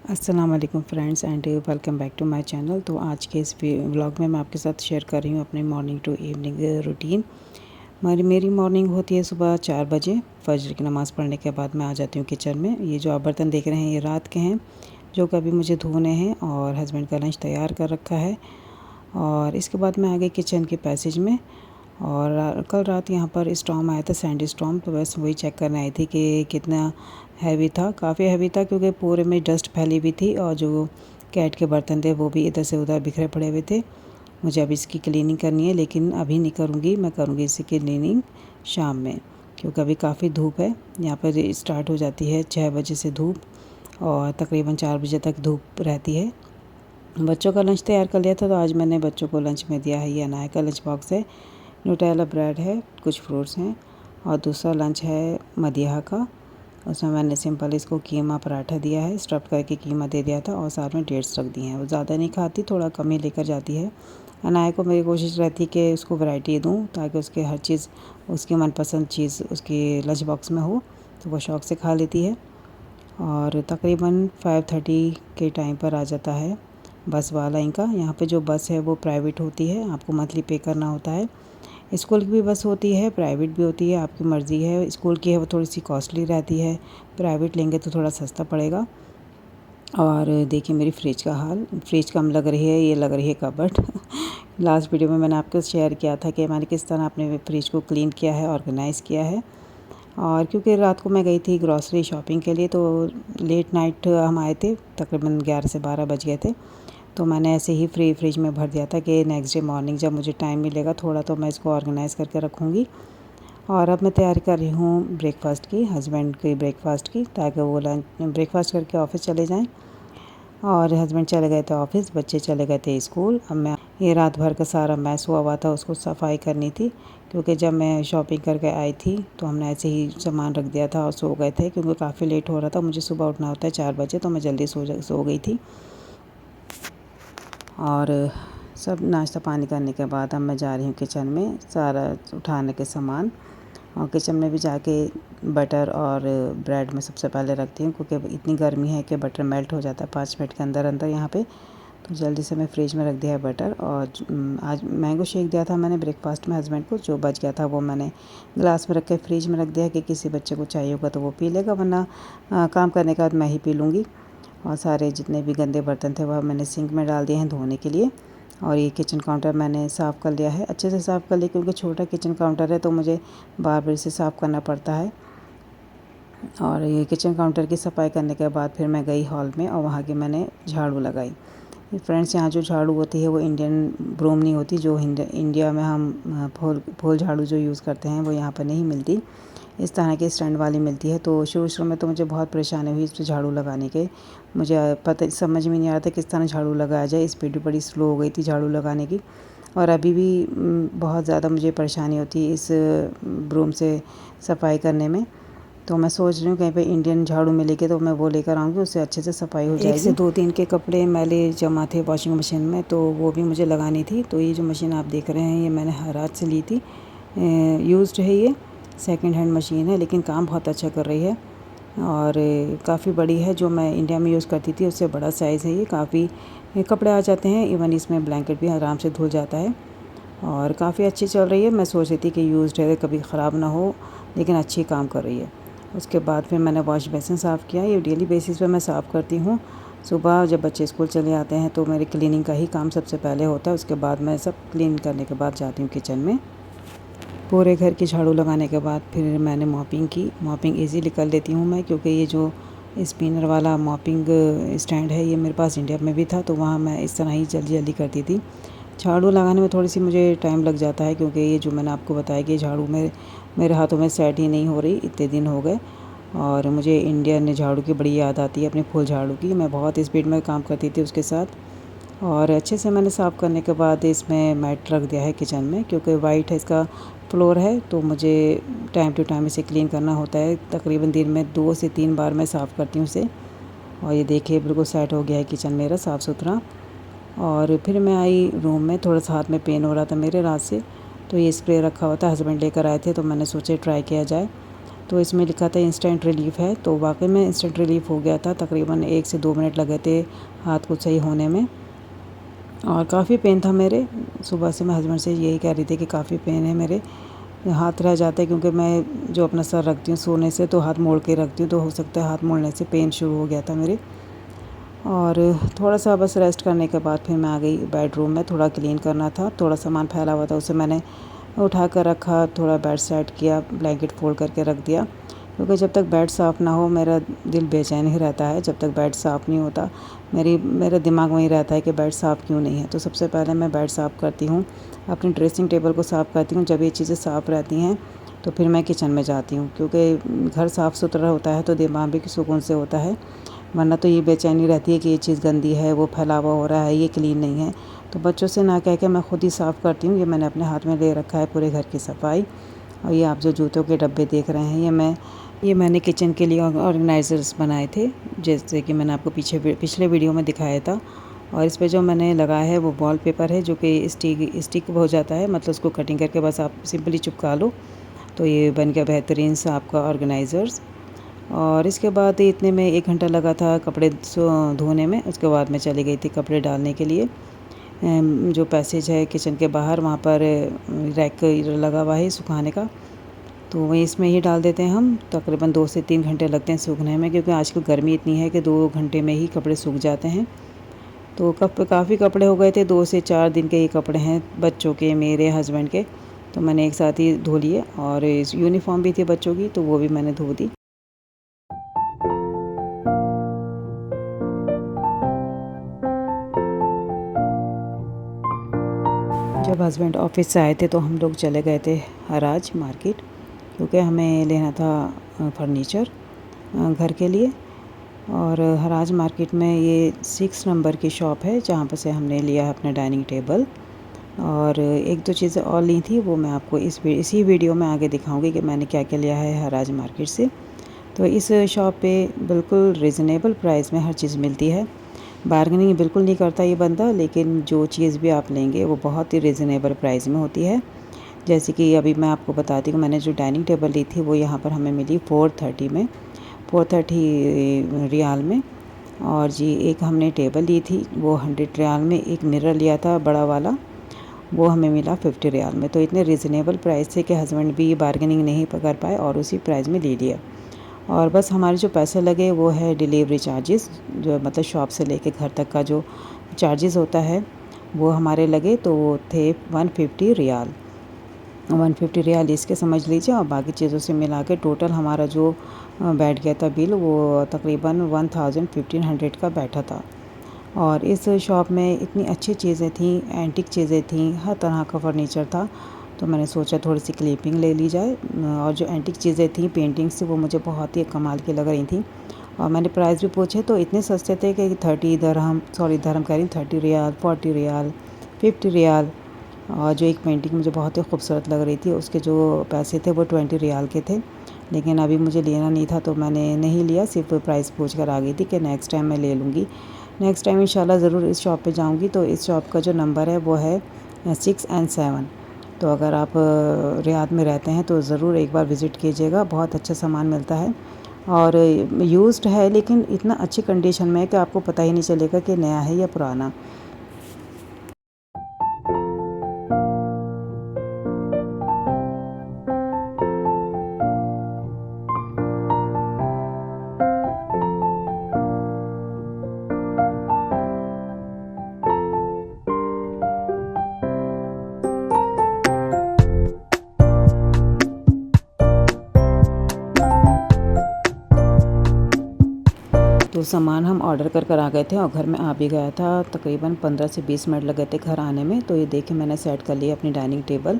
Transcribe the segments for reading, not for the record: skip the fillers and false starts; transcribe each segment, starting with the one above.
अस्सलाम वालेकुम friends and welcome back to my channel. तो आज के इस व्लॉग में मैं आपके साथ शेयर कर रही हूँ अपने मॉर्निंग टू इवनिंग रूटीन। मेरी मॉर्निंग होती है सुबह 4 बजे। फजर की नमाज़ पढ़ने के बाद मैं आ जाती हूँ किचन में। ये जो आप बर्तन देख रहे हैं ये रात के हैं जो कभी मुझे धोने हैं, और हस्बैंड का लंच तैयार कर रखा है। और इसके बाद मैं आ गई किचन के पैसेज में। और कल रात यहाँ पर स्टॉर्म आया था, सैंडी स्टॉर्म। तो बस वही चेक करने आई थी कि कितना हैवी था। काफ़ी हैवी था क्योंकि पूरे में डस्ट फैली हुई थी, और जो कैट के बर्तन थे वो भी इधर से उधर बिखरे पड़े हुए थे। मुझे अब इसकी क्लीनिंग करनी है, लेकिन अभी नहीं करूँगी। मैं करूँगी इसकी क्लीनिंग शाम में, क्योंकि अभी काफ़ी धूप है। यहाँ पर स्टार्ट हो जाती है 6 बजे से धूप, और तकरीबन 4 बजे तक धूप रहती है। बच्चों का लंच तैयार कर लिया था, तो आज मैंने बच्चों को लंच में दिया है। ये अनाया का लंच बॉक्स है, न्यूटेला ब्रेड है, कुछ फ्रूट्स हैं, और दूसरा लंच है मदीहा का। उसमें मैंने सिंपल इसको कीमा पराठा दिया है, स्टफ़ करके कीमा दे दिया था, और साथ में डेट्स रख दिए हैं। वो ज़्यादा नहीं खाती, थोड़ा कम ही लेकर जाती है। अनाया को मेरी कोशिश रहती है कि उसको वैरायटी दूँ, ताकि उसके हर चीज़, उसकी मनपसंद चीज़ उसके लंच बॉक्स में हो, तो वो शौक़ से खा लेती है। और तकरीबन 5:30 के टाइम पर आ जाता है बस वाला इनका। यहाँ पे जो बस है वो प्राइवेट होती है, आपको मंथली पे करना होता है। स्कूल की भी बस होती है, प्राइवेट भी होती है, आपकी मर्ज़ी है। स्कूल की है वो थोड़ी सी कॉस्टली रहती है, प्राइवेट लेंगे तो थोड़ा सस्ता पड़ेगा। और देखिए मेरी फ्रिज का हाल, फ्रिज कम लग रही है, ये लग रही है कबर्ड। लास्ट वीडियो में मैंने आपको शेयर किया था कि मैंने किस तरह अपने फ्रिज को क्लीन किया है, ऑर्गेनाइज़ किया है। और क्योंकि रात को मैं गई थी ग्रॉसरी शॉपिंग के लिए, तो लेट नाइट हम आए थे, तकरीबन 11 से 12 बज गए थे। तो मैंने ऐसे ही फ्रिज में भर दिया था कि नेक्स्ट डे मॉर्निंग जब मुझे टाइम मिलेगा थोड़ा, तो मैं इसको ऑर्गेनाइज़ करके रखूँगी। और अब मैं तैयारी कर रही हूँ ब्रेकफ़ास्ट की, हस्बैंड के ब्रेकफ़ास्ट की, ताकि वो लंच ब्रेकफ़ास्ट करके ऑफ़िस चले जाएँ। और हस्बैंड चले गए थे ऑफ़िस, बच्चे चले गए थे स्कूल। अब मैं ये रात भर का सारा मैस हुआ था, उसको सफाई करनी थी, क्योंकि जब मैं शॉपिंग करके आई थी तो हमने ऐसे ही सामान रख दिया था और सो गए थे, क्योंकि काफ़ी लेट हो रहा था। मुझे सुबह उठना होता है 4 बजे, तो मैं जल्दी सो गई थी। और सब नाश्ता पानी करने के बाद अब मैं जा रही हूँ किचन में सारा उठाने के सामान। और किचन में भी जाके बटर और ब्रेड में सबसे पहले रखती हूँ, क्योंकि इतनी गर्मी है कि बटर मेल्ट हो जाता है 5 मिनट के अंदर अंदर यहाँ पे। तो जल्दी से मैं फ्रिज में रख दिया है बटर। और आज मैंगो शेक दिया था मैंने ब्रेकफास्ट में हस्बैंड को, जो बच गया था वो मैंने ग्लास में रख के फ्रिज में रख दिया कि किसी बच्चे को चाहिए होगा तो वो पी लेगा, वरना काम करने के बाद मैं ही पी लूँगी। और सारे जितने भी गंदे बर्तन थे वह मैंने सिंक में डाल दिए हैं धोने के लिए। और ये किचन काउंटर मैंने साफ़ कर लिया है, अच्छे से साफ़ कर लिया, क्योंकि छोटा किचन काउंटर है तो मुझे बार बार इसे साफ़ करना पड़ता है। और ये किचन काउंटर की सफाई करने के बाद फिर मैं गई हॉल में, और वहाँ की मैंने झाड़ू लगाई। फ्रेंड्स, यहाँ जो झाड़ू होती है वो इंडियन ब्रूम नहीं होती, जो इंडिया में हम फूल झाड़ू जो यूज़ करते हैं वो यहाँ पर नहीं मिलती। इस तरह की स्टैंड वाली मिलती है। तो शुरू में तो मुझे बहुत परेशानी हुई इस पर झाड़ू लगाने के। मुझे समझ में नहीं आ रहा था किस तरह झाड़ू लगाया जाए। स्पीड भी बड़ी स्लो हो गई थी झाड़ू लगाने की, और अभी भी बहुत ज़्यादा मुझे परेशानी होती है इस ब्रूम से सफाई करने में। तो मैं सोच रही हूँ कहीं पे इंडियन झाड़ू मिलेगी तो मैं वो लेकर आऊँगी, उससे अच्छे से सफाई हो जाएगी। 1 से 2 दिन के कपड़े मैले जमा थे वॉशिंग मशीन में, तो वो भी मुझे लगानी थी। तो ये जो मशीन आप देख रहे हैं ये मैंने हराज से ली थी, यूज्ड है। ये सेकंड हैंड मशीन है, लेकिन काम बहुत अच्छा कर रही है, और काफ़ी बड़ी है। जो मैं इंडिया में यूज़ करती थी उससे बड़ा साइज़ है ये। काफ़ी कपड़े आ जाते हैं, इवन इसमें ब्लैंकेट भी आराम से धुल जाता है, और काफ़ी अच्छी चल रही है। मैं सोच रही थी कि यूज्ड है कभी ख़राब ना हो, लेकिन अच्छी काम कर रही है। उसके बाद फिर मैंने वॉश बेसिन साफ़ किया। ये डेली बेसिस पे मैं साफ़ करती हूँ। सुबह जब बच्चे स्कूल चले आते हैं तो मेरी क्लीनिंग का ही काम सबसे पहले होता है। उसके बाद मैं सब क्लीन करने के बाद जाती हूँ किचन में। पूरे घर की झाड़ू लगाने के बाद फिर मैंने मॉपिंग की। मॉपिंग ईज़िली कर लेती हूँ मैं, क्योंकि ये जो स्पिनर वाला मॉपिंग स्टैंड है ये मेरे पास इंडिया में भी था, तो वहाँ मैं इस तरह ही जल्दी जल्दी करती थी। झाड़ू लगाने में थोड़ी सी मुझे टाइम लग जाता है, क्योंकि ये जो मैंने आपको बताया कि झाड़ू मेरे हाथों में सेट ही नहीं हो रही, इतने दिन हो गए। और मुझे इंडियन झाड़ू की बड़ी याद आती है, अपने फुल झाड़ू की। मैं बहुत स्पीड में काम करती थी उसके साथ। और अच्छे से मैंने साफ़ करने के बाद इसमें मैट रख दिया है किचन में, क्योंकि वाइट है इसका फ्लोर है, तो मुझे टाइम टू टाइम इसे क्लीन करना होता है। तकरीबन दिन में 2 से 3 बार मैं साफ़ करती हूँ इसे। और ये देखिए बिल्कुल सेट हो गया है किचन मेरा साफ़ सुथरा। और फिर मैं आई रूम में, थोड़ा सा हाथ में पेन हो रहा था मेरे रात से, तो ये स्प्रे रखा हुआ था, हस्बैंड लेकर आए थे, तो मैंने सोचा ट्राई किया जाए। तो इसमें लिखा था इंस्टेंट रिलीफ है, तो वाकई में इंस्टेंट रिलीफ हो गया था। तकरीबन 1 से 2 मिनट लगे थे हाथ को सही होने में, और काफ़ी पेन था मेरे। सुबह से मैं हस्बैंड से यही कह रही थी कि काफ़ी पेन है मेरे, हाथ रह जाता है, क्योंकि मैं जो अपना सर रखती हूँ सोने से तो हाथ मोड़ के रखती हूँ, तो हो सकता है हाथ मोड़ने से पेन शुरू हो गया था मेरे। और थोड़ा सा बस रेस्ट करने के बाद फिर मैं आ गई बेडरूम में। थोड़ा क्लीन करना था, थोड़ा सामान फैला हुआ था, उसे मैंने उठा कर रखा, थोड़ा बेड सेट किया, ब्लैंकेट फोल्ड करके रख दिया, क्योंकि जब तक बेड साफ़ ना हो मेरा दिल बेचैन ही रहता है। जब तक बेड साफ़ नहीं होता मेरा दिमाग वहीं रहता है कि बेड साफ़ क्यों नहीं है। तो सबसे पहले मैं बेड साफ़ करती हूँ, अपनी ड्रेसिंग टेबल को साफ़ करती हूँ। जब ये चीज़ें साफ़ रहती हैं तो फिर मैं किचन में जाती हूँ, क्योंकि घर साफ़ सुथरा होता है तो दिमाग भी सुकून से होता है, वरना तो ये बेचैनी रहती है कि ये चीज़ गंदी है, वो फैला हुआ हो रहा है, ये क्लीन नहीं है। तो बच्चों से ना कह के मैं खुद ही साफ़ करती हूँ। ये मैंने अपने हाथ में ले रखा है पूरे घर की सफाई। और ये आप जो जूतों के डब्बे देख रहे हैं, ये मैंने किचन के लिए ऑर्गेनाइज़र्स बनाए थे, जैसे कि मैंने आपको पिछले वीडियो में दिखाया था। और इस पे जो मैंने लगाया है वो वॉलपेपर है, जो कि स्टिक हो जाता है, मतलब उसको कटिंग करके बस आप सिंपली चिपका लो, तो ये बन गया बेहतरीन सा आपका ऑर्गेनाइज़र्स। और इसके बाद इतने में 1 घंटा लगा था कपड़े धोने में। उसके बाद मैं चली गई थी कपड़े डालने के लिए। जो पैसेज है किचन के बाहर, वहाँ पर रैक लगा हुआ है सुखाने का, तो वहीं इसमें ही डाल देते हैं हम। तकरीबन 2 से 3 घंटे लगते हैं सूखने में, क्योंकि आजकल गर्मी इतनी है कि 2 घंटे में ही कपड़े सूख जाते हैं। तो काफ़ी कपड़े हो गए थे, 2 से 4 दिन के ये कपड़े हैं, बच्चों के, मेरे, हस्बैंड के। तो मैंने एक साथ ही धो लिए। और यूनिफॉर्म भी थी बच्चों की, तो वो भी मैंने धो दी। जब हस्बैंड ऑफिस से आए थे तो हम लोग चले गए थे हराज मार्केट, क्योंकि हमें लेना था फर्नीचर घर के लिए। और हराज मार्केट में ये 6 नंबर की शॉप है, जहाँ पर से हमने लिया है अपना डाइनिंग टेबल। और 1-2 चीज़ें और ली थी, वो मैं आपको इसी वीडियो में आगे दिखाऊंगी कि मैंने क्या क्या लिया है हराज मार्केट से। तो इस शॉप पे बिल्कुल रिजनेबल प्राइस में हर चीज़ मिलती है। बार्गेनिंग बिल्कुल नहीं करता ये बंदा, लेकिन जो चीज़ भी आप लेंगे वो बहुत ही रिजनेबल प्राइस में होती है। जैसे कि अभी मैं आपको बताती हूँ, मैंने जो डाइनिंग टेबल ली थी वो यहाँ पर हमें मिली 430 में, 430 रियाल में। और जी एक हमने टेबल ली थी वो 100 रियाल में। एक मिरर लिया था बड़ा वाला, वो हमें मिला 50 रियाल में। तो इतने रिजनेबल प्राइस थे कि हस्बैंड भी बार्गेनिंग नहीं कर पाए और उसी प्राइस में ले लिया। और बस हमारे जो पैसे लगे वो है डिलीवरी चार्जेस, जो मतलब शॉप से लेके घर तक का जो चार्जेस होता है वो हमारे लगे, तो वो थे 150 रियाल। 150 रियाल इसके समझ लीजिए, और बाकी चीज़ों से मिला के टोटल हमारा जो बैठ गया था बिल, वो तकरीबन 1500 का बैठा था। और इस शॉप में इतनी अच्छी चीज़ें थी, एंटीक चीज़ें थी, हर तरह का फर्नीचर था। तो मैंने सोचा थोड़ी सी क्लिपिंग ले ली जाए। और जो एंटीक चीज़ें थी पेंटिंग्स, वो मुझे बहुत ही कमाल की लग रही थी। और मैंने प्राइस भी पूछे तो इतने सस्ते थे कि 30 दरहम, सॉरी दरहम कह रही, 30 रियाल, 40 रियाल, 50 रियाल। और जो एक पेंटिंग मुझे बहुत ही खूबसूरत लग रही थी, उसके जो पैसे थे वो 20 रियाल के थे। लेकिन अभी मुझे लेना नहीं था तो मैंने नहीं लिया, सिर्फ प्राइस पूछ कर आ गई थी कि नेक्स्ट टाइम मैं ले लूँगी। नेक्स्ट टाइम इंशाल्लाह ज़रूर इस शॉप पे जाऊँगी। तो इस शॉप का जो नंबर है वो है 6 और 7। तो अगर आप रियाद में रहते हैं तो ज़रूर एक बार विज़िट कीजिएगा, बहुत अच्छा सामान मिलता है। और यूज्ड है, लेकिन इतना अच्छी कंडीशन में है कि आपको पता ही नहीं चलेगा कि नया है या पुराना। तो सामान हम ऑर्डर कर आ गए थे और घर में आ भी गया था। तकरीबन 15 से 20 मिनट लगे थे घर आने में। तो ये देखिए मैंने सेट कर लिया अपनी डाइनिंग टेबल।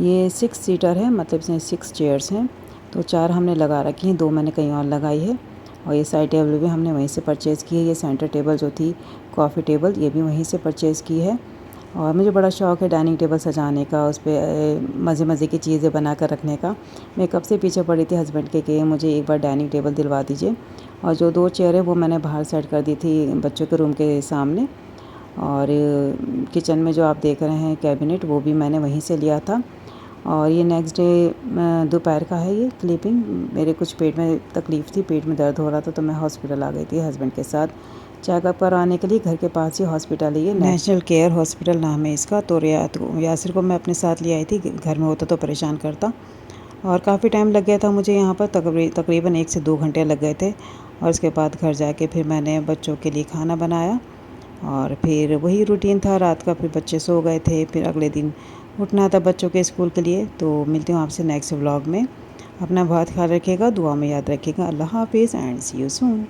ये 6 सीटर है, मतलब इसमें 6 चेयर्स हैं। तो 4 हमने लगा रखी हैं, 2 मैंने कहीं और लगाई है। और ये साइड टेबल भी हमने वहीं से परचेज़ की है। ये सेंटर टेबल जो थी कॉफ़ी टेबल, ये भी वहीं से परचेज़ की है। और मुझे बड़ा शौक़ है डाइनिंग टेबल सजाने का, उस पर मज़े की चीज़ें बना कर रखने का। मैं कब से पीछे पड़ी थी हस्बैंड के कि मुझे एक बार डाइनिंग टेबल दिलवा दीजिए। और जो 2 चेयर है वो मैंने बाहर सेट कर दी थी बच्चों के रूम के सामने। और किचन में जो आप देख रहे हैं कैबिनेट, वो भी मैंने वहीं से लिया था। और ये नेक्स्ट डे दोपहर का है ये क्लिपिंग। मेरे कुछ पेट में तकलीफ़ थी, पेट में दर्द हो रहा था, तो मैं हॉस्पिटल आ गई थी हस्बैंड के साथ चेकअप करवाने के लिए। घर के पास ही हॉस्पिटल है ये, नेशनल केयर हॉस्पिटल नाम है इसका। तो यासिर को मैं अपने साथ ले आई थी, घर में होता तो परेशान करता, और काफ़ी टाइम लग गया था मुझे यहाँ पर, तकरीबन 1 से 2 घंटे लग गए थे। और उसके बाद घर जाके फिर मैंने बच्चों के लिए खाना बनाया, और फिर वही रूटीन था रात का। फिर बच्चे सो गए थे, फिर अगले दिन उठना था बच्चों के स्कूल के लिए। तो मिलती हूँ आपसे नेक्स्ट व्लॉग में। अपना बहुत ख्याल रखिएगा, दुआ में याद रखिएगा। अल्लाह हाफिज़ एंड सी यू सून।